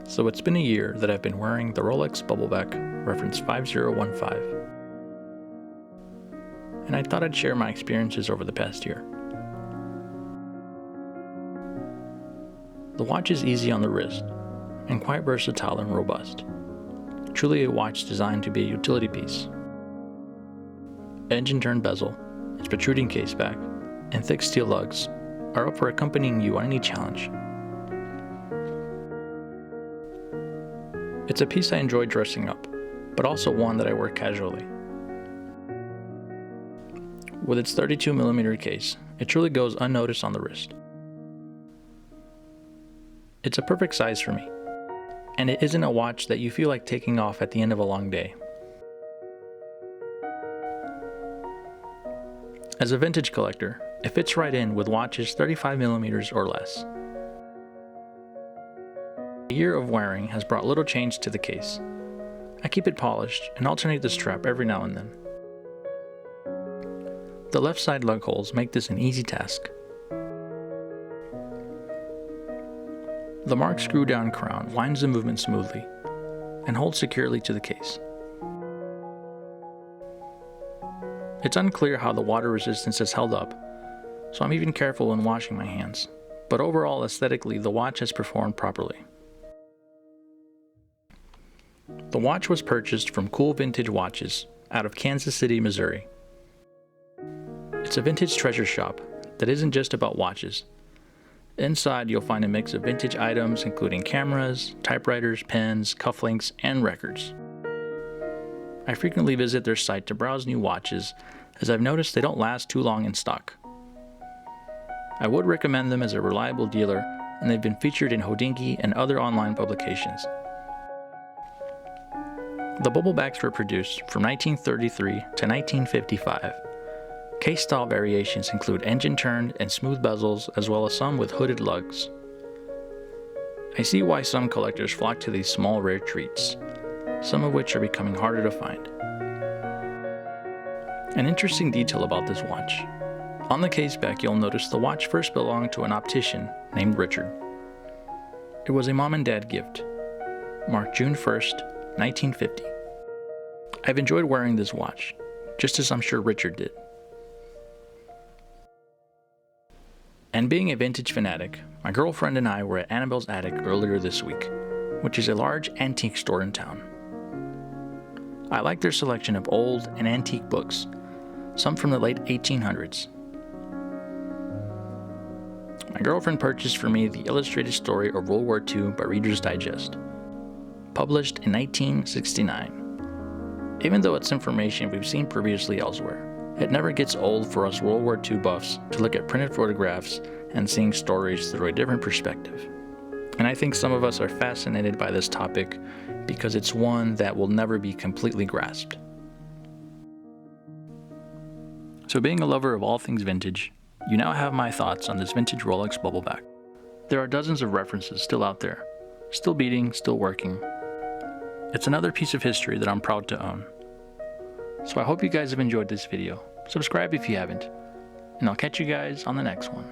So it's been a year that I've been wearing the Rolex bubbleback reference 5015. And I thought I'd share my experiences over the past year. The watch is easy on the wrist and quite versatile and robust. Truly a watch designed to be a utility piece. Engine turned bezel, its protruding case back, and thick steel lugs are up for accompanying you on any challenge. It's a piece I enjoy dressing up, but also one that I wear casually. With its 32mm case, it truly goes unnoticed on the wrist. It's a perfect size for me, and it isn't a watch that you feel like taking off at the end of a long day. As a vintage collector, it fits right in with watches 35mm or less. A year of wearing has brought little change to the case. I keep it polished and alternate the strap every now and then. The left side lug holes make this an easy task. The marked screw down crown winds the movement smoothly and holds securely to the case. It's unclear how the water resistance is held up, so I'm even careful when washing my hands, but overall aesthetically the watch has performed properly. The watch was purchased from Cool Vintage Watches out of Kansas City, Missouri. It's a vintage treasure shop that isn't just about watches. Inside you'll find a mix of vintage items including cameras, typewriters, pens, cufflinks, and records. I frequently visit their site to browse new watches, as I've noticed they don't last too long in stock. I would recommend them as a reliable dealer, and they've been featured in Hodinkee and other online publications. The bubblebacks were produced from 1933 to 1955. Case style variations include engine turned and smooth bezels, as well as some with hooded lugs. I see why some collectors flock to these small rare treats, some of which are becoming harder to find. An interesting detail about this watch. On the case back you'll notice the watch first belonged to an optician named Richard. It was a mom and dad gift, marked June 1st, 1950. I've enjoyed wearing this watch, just as I'm sure Richard did. And being a vintage fanatic, my girlfriend and I were at Annabelle's Attic earlier this week, which is a large antique store in town. I like their selection of old and antique books, some from the late 1800s. My girlfriend purchased for me the illustrated story of World War II by Reader's Digest, published in 1969. Even though it's information we've seen previously elsewhere, it never gets old for us World War II buffs to look at printed photographs and seeing stories through a different perspective. And I think some of us are fascinated by this topic because it's one that will never be completely grasped. So being a lover of all things vintage, you now have my thoughts on this vintage Rolex bubbleback. There are dozens of references still out there, still beating, still working. It's another piece of history that I'm proud to own. So I hope you guys have enjoyed this video. Subscribe if you haven't, and I'll catch you guys on the next one.